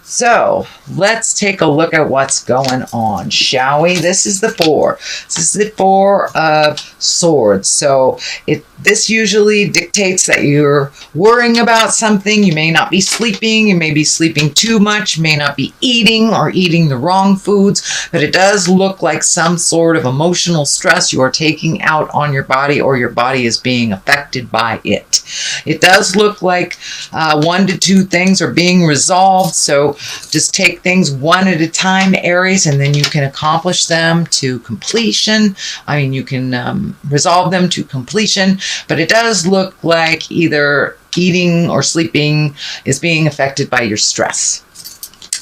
So let's take a look at what's going on, shall we? This is the 4. This is the 4 of Swords. So this usually dictates that you're worrying about something. You may not be sleeping. You may be sleeping too much. You may not be eating or eating the wrong foods. But it does look like some sort of emotional stress you are taking out on your body, or your body is being affected by it. It does look like 1 to 2 things are being resolved. So just take things one at a time, Aries, and then you can accomplish them to completion. I mean, you can resolve them to completion, but it does look like either eating or sleeping is being affected by your stress.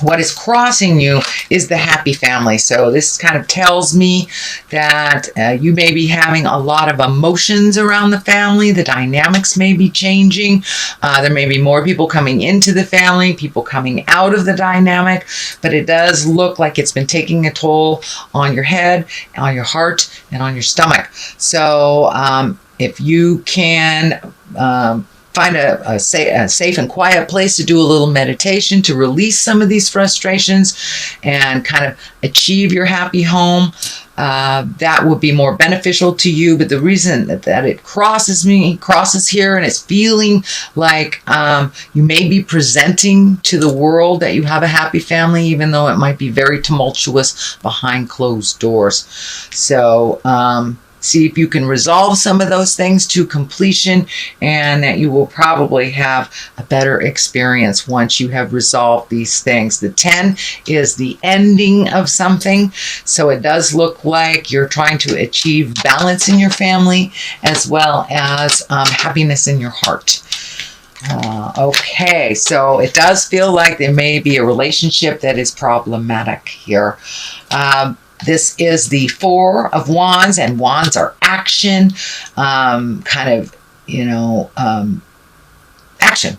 What is crossing you is the happy family. So this kind of tells me that you may be having a lot of emotions around the family. The dynamics may be changing. There may be more people coming into the family, people coming out of the dynamic, but it does look like it's been taking a toll on your head, on your heart, and on your stomach. So if you can find a safe and quiet place to do a little meditation to release some of these frustrations and kind of achieve your happy home, that would be more beneficial to you. But the reason that it crosses here, and it's feeling like you may be presenting to the world that you have a happy family, even though it might be very tumultuous behind closed doors. So see if you can resolve some of those things to completion, and that you will probably have a better experience once you have resolved these things. The 10 is the ending of something. So it does look like you're trying to achieve balance in your family, as well as happiness in your heart. Okay, so it does feel like there may be a relationship that is problematic here. This is the 4 of Wands, and Wands are action, action.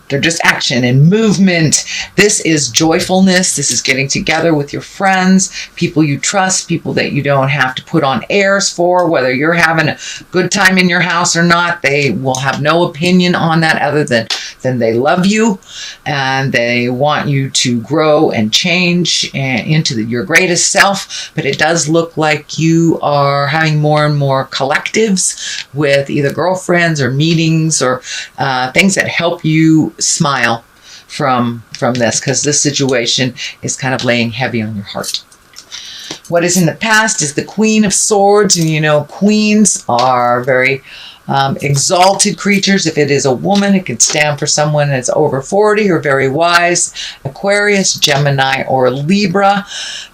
They're just action and movement. This is joyfulness. This is getting together with your friends, people you trust, people that you don't have to put on airs for. Whether you're having a good time in your house or not, they will have no opinion on that other than they love you and they want you to grow and change into your greatest self. But it does look like you are having more and more collectives with either girlfriends or meetings or things that help you smile from this, because this situation is kind of laying heavy on your heart. What is in the past is the Queen of Swords, and you know queens are very exalted creatures. If it is a woman, it could stand for someone that's over 40 or very wise, Aquarius, Gemini, or Libra.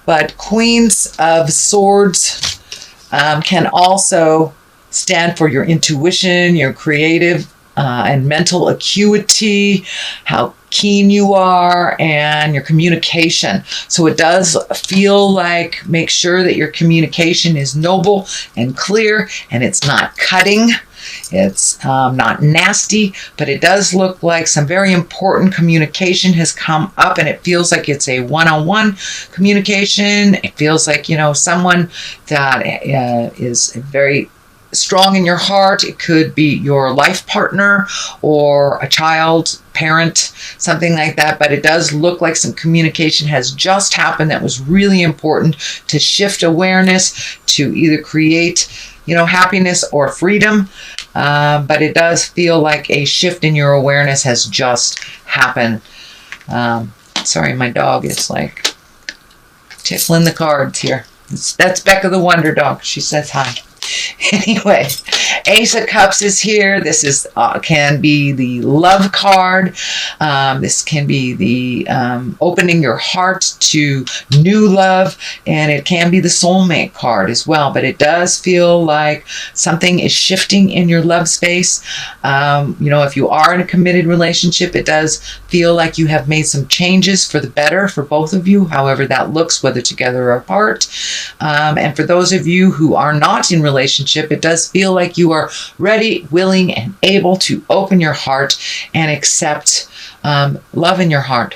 But Queens of Swords can also stand for your intuition, your creative and mental acuity, how keen you are, and your communication. So it does feel like, make sure that your communication is noble and clear, and it's not cutting. It's not nasty, but it does look like some very important communication has come up, and it feels like it's a one-on-one communication. It feels like, someone that is very strong in your heart. It could be your life partner or a child, parent, something like that. But it does look like some communication has just happened that was really important to shift awareness, to either create, happiness or freedom. But it does feel like a shift in your awareness has just happened. Sorry, my dog is like tickling the cards here. That's Becca the Wonder Dog. She says hi. Anyway, Ace of Cups is here. This is can be the love card. This can be the opening your heart to new love, and it can be the soulmate card as well. But it does feel like something is shifting in your love space. If you are in a committed relationship, it does feel like you have made some changes for the better for both of you, however that looks, whether together or apart. And for those of you who are not in relationship, it does feel like you are ready, willing, and able to open your heart and accept love in your heart.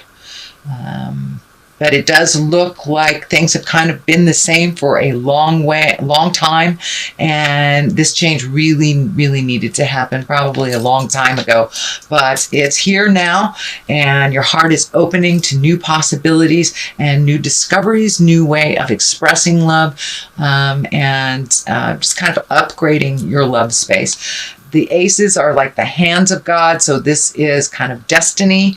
but it does look like things have kind of been the same for a long time, and this change really needed to happen probably a long time ago, but it's here now, and your heart is opening to new possibilities and new discoveries, new way of expressing love, and just kind of upgrading your love space. The aces are like the hands of God, so this is kind of destiny,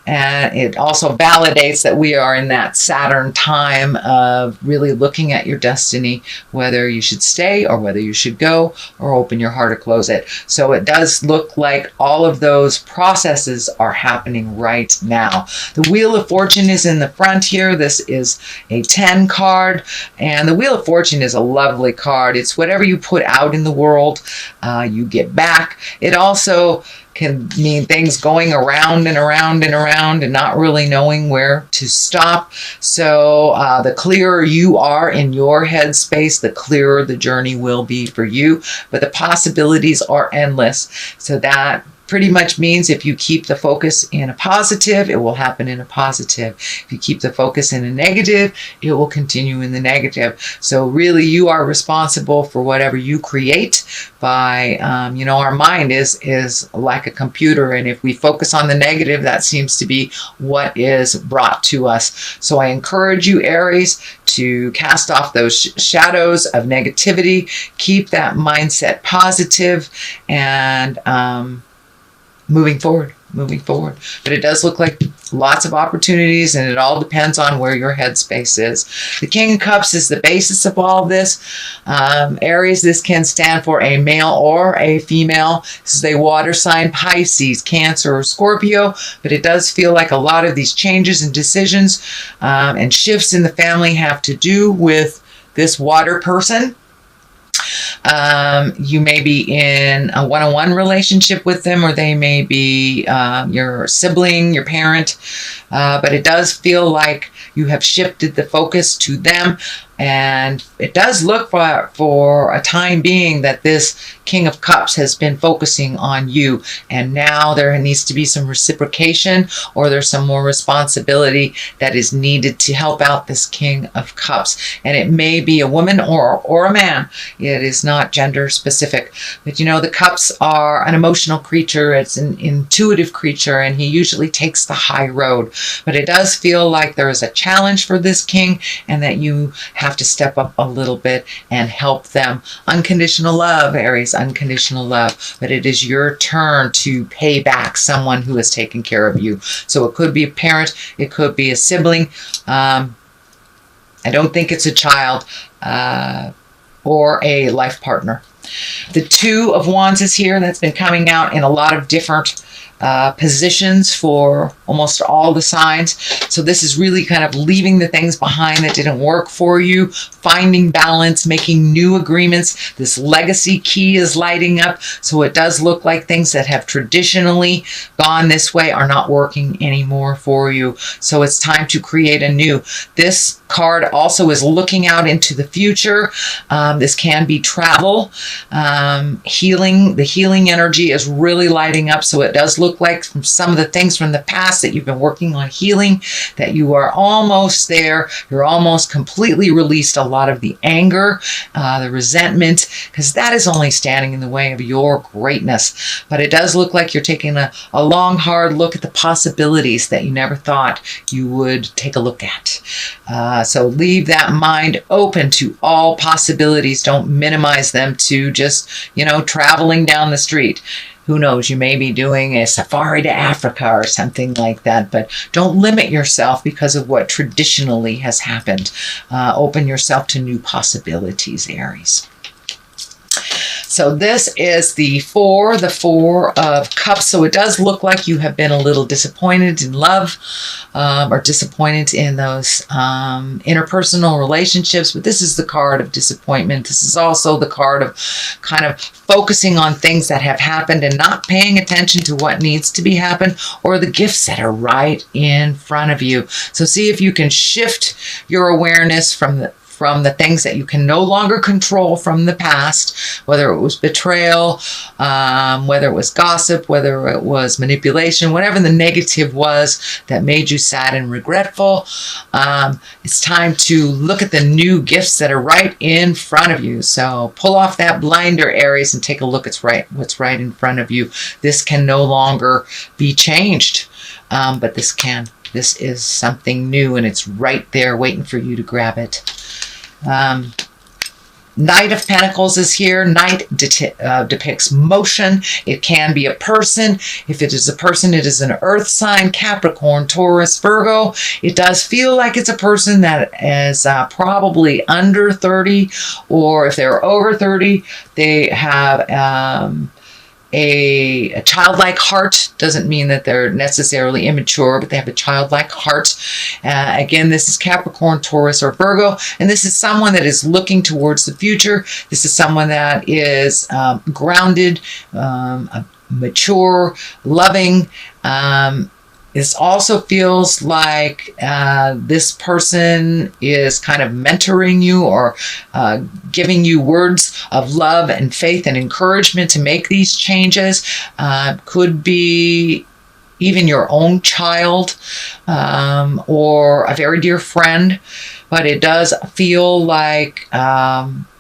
and it also validates that we are in that Saturn time of really looking at your destiny, whether you should stay or whether you should go or open your heart or close it. So it does look like all of those processes are happening right now. The Wheel of Fortune is in the front here. This is a 10 card, and the Wheel of Fortune is a lovely card. It's whatever you put out in the world, you get back. It also can mean things going around and around and around and not really knowing where to stop. So the clearer you are in your headspace, the clearer the journey will be for you. But the possibilities are endless. So that pretty much means if you keep the focus in a positive, it will happen in a positive. If you keep the focus in a negative, it will continue in the negative. So really you are responsible for whatever you create by, our mind is like a computer, and if we focus on the negative, that seems to be what is brought to us. So I encourage you, Aries, to cast off those shadows of negativity, keep that mindset positive, and moving forward. But it does look like lots of opportunities, and it all depends on where your headspace is. The King of Cups is the basis of all of this. Aries, this can stand for a male or a female. This is a water sign, Pisces, Cancer, or Scorpio, but it does feel like a lot of these changes and decisions and shifts in the family have to do with this water person. You may be in a one-on-one relationship with them, or they may be your sibling, your parent, but it does feel like you have shifted the focus to them. And it does look for a time being that this King of Cups has been focusing on you. And now there needs to be some reciprocation, or there's some more responsibility that is needed to help out this King of Cups. And it may be a woman or a man. It is not gender specific. But the Cups are an emotional creature. It's an intuitive creature, and he usually takes the high road. But it does feel like there is a challenge for this king, and that you have to step up a little bit and help them. Unconditional love, Aries, unconditional love. But it is your turn to pay back someone who has taken care of you. So it could be a parent, it could be a sibling. I don't think it's a child or a life partner. The Two of Wands is here. That's been coming out in a lot of different positions for almost all the signs. So this is really kind of leaving the things behind that didn't work for you, finding balance, making new agreements. This legacy key is lighting up. So it does look like things that have traditionally gone this way are not working anymore for you. So it's time to create a new. This card also is looking out into the future. This can be travel, healing. The healing energy is really lighting up. So it does look like from some of the things from the past that you've been working on healing, that you are almost there. You're almost completely released a lot of the anger, the resentment, because that is only standing in the way of your greatness. But it does look like you're taking a long, hard look at the possibilities that you never thought you would take a look at. So leave that mind open to all possibilities. Don't minimize them to just, traveling down the street. Who knows, you may be doing a safari to Africa or something like that, but don't limit yourself because of what traditionally has happened. Open yourself to new possibilities, Aries. So this is the Four of Cups. So it does look like you have been a little disappointed in love, or disappointed in those interpersonal relationships. But this is the card of disappointment. This is also the card of kind of focusing on things that have happened and not paying attention to what needs to be happened, or the gifts that are right in front of you. So see if you can shift your awareness from from the things that you can no longer control from the past, whether it was betrayal, whether it was gossip, whether it was manipulation, whatever the negative was that made you sad and regretful. It's time to look at the new gifts that are right in front of you. So pull off that blinder, Aries, and take a look at what's right in front of you. This can no longer be changed, but this can. This is something new, and it's right there waiting for you to grab it. Knight of Pentacles is here. Knight depicts motion. It can be a person. If it is a person, it is an earth sign, Capricorn, Taurus, Virgo. It does feel like it's a person that is probably under 30, or if they're over 30, they have a childlike heart. Doesn't mean that they're necessarily immature, but they have a childlike heart. Again, this is Capricorn, Taurus, or Virgo, and this is someone that is looking towards the future. This is someone that is grounded, mature, loving. This also feels like this person is kind of mentoring you, or giving you words of love and faith and encouragement to make these changes. Could be even your own child, or a very dear friend, but it does feel like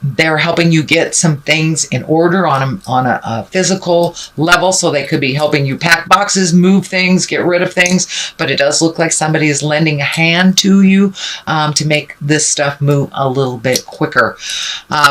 they're helping you get some things in order on a physical level. So they could be helping you pack boxes, move things, get rid of things, but it does look like somebody is lending a hand to you to make this stuff move a little bit quicker.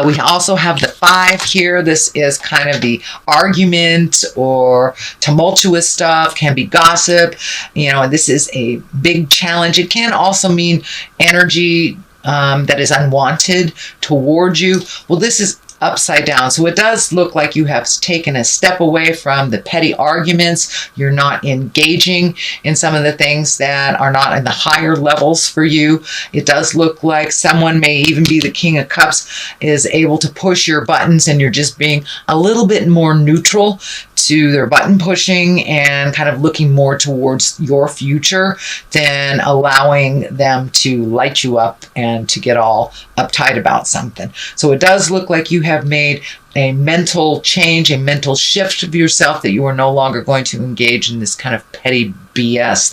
We also have the 5 here. This is kind of the argument or tumultuous stuff, can be gossip, and this is a big challenge. It can also mean energy that is unwanted towards you. Well, this is upside down. So it does look like you have taken a step away from the petty arguments. You're not engaging in some of the things that are not in the higher levels for you. It does look like someone, may even be the King of Cups, is able to push your buttons, and you're just being a little bit more neutral to their button pushing and kind of looking more towards your future than allowing them to light you up and to get all uptight about something. So it does look like you have made a mental change, a mental shift of yourself, that you are no longer going to engage in this kind of petty BS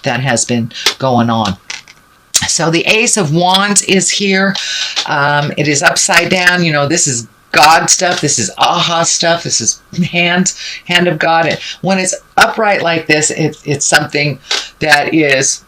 that has been going on. So the Ace of Wands is here. It is upside down. This is God stuff. This is aha stuff. This is hand of God. And when it's upright like this, it's something that is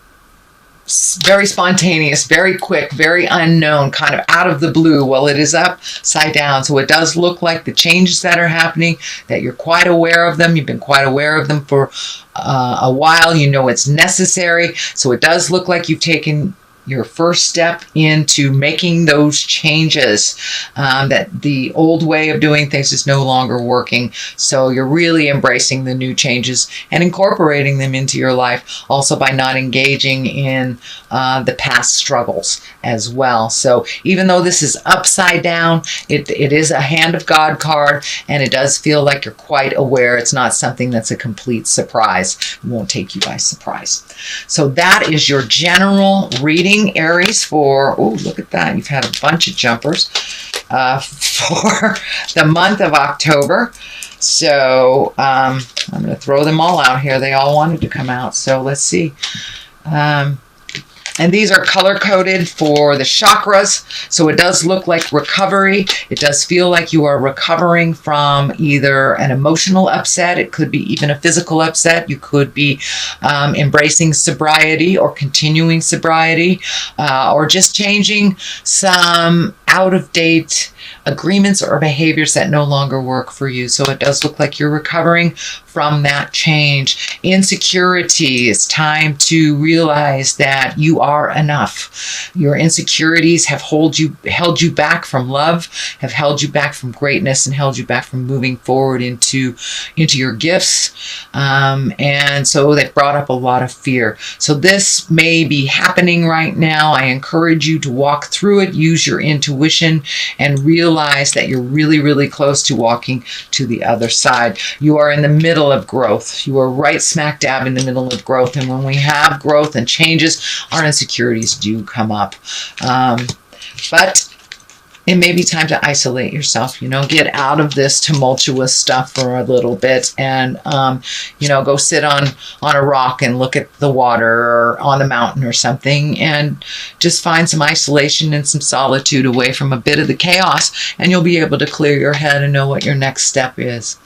very spontaneous, very quick, very unknown, kind of out of the blue. Well, it is upside down. So it does look like the changes that are happening, that you're quite aware of them. You've been quite aware of them for a while. It's necessary. So it does look like you've taken your first step into making those changes, that the old way of doing things is no longer working. So you're really embracing the new changes and incorporating them into your life, also by not engaging in the past struggles as well. So even though this is upside down, it is a Hand of God card, and it does feel like you're quite aware. It's not something that's a complete surprise. It won't take you by surprise. So that is your general reading, Aries, for, oh, look at that. You've had a bunch of jumpers for the month of October. So I'm going to throw them all out here. They all wanted to come out. So let's see. And these are color-coded for the chakras. So it does look like recovery. It does feel like you are recovering from either an emotional upset. It could be even a physical upset. You could be embracing sobriety or continuing sobriety, or just changing some out-of-date agreements or behaviors that no longer work for you. So it does look like you're recovering from that change. Insecurity, it's time to realize that you are enough. Your insecurities have held you back from love, have held you back from greatness, and held you back from moving forward into your gifts. And so they've brought up a lot of fear. So this may be happening right now. I encourage you to walk through it, use your intuition, and realize that you're really, really close to walking to the other side. You are in the middle of growth. You are right smack dab in the middle of growth. And when we have growth and changes, our insecurities do come up. But it may be time to isolate yourself, get out of this tumultuous stuff for a little bit and, go sit on a rock and look at the water or on a mountain or something and just find some isolation and some solitude away from a bit of the chaos, and you'll be able to clear your head and know what your next step is.